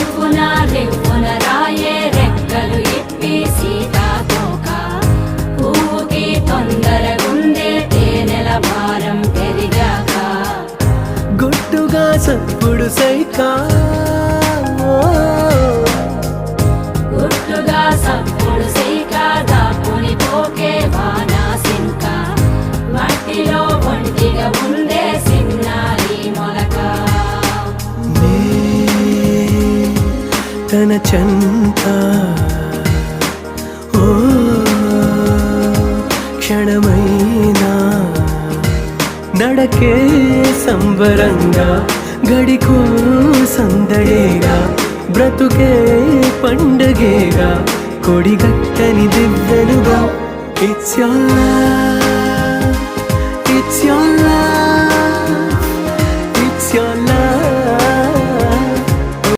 రివ్వున రివ్వున రాయే రెక్కలు ఇప్పి సీతాకోక పువ్వుకి తొందరగుందే తేనెల భారం పెరిగాక గుట్టుగా సప్పుడు సైకా గుట్టుగా సప్పుడు సైక దాపుని పోకే వానా సింక మట్టిలో ఒంటిగా ఉందే సిన్నారి మొలక తన చెంత ఓ క్షణమైనా నడకే సంబరంగా గడికో సందడేగా బ్రతుకే పండగేగా కొడిగట్టని దివ్వెనుగా ఇట్స్ your love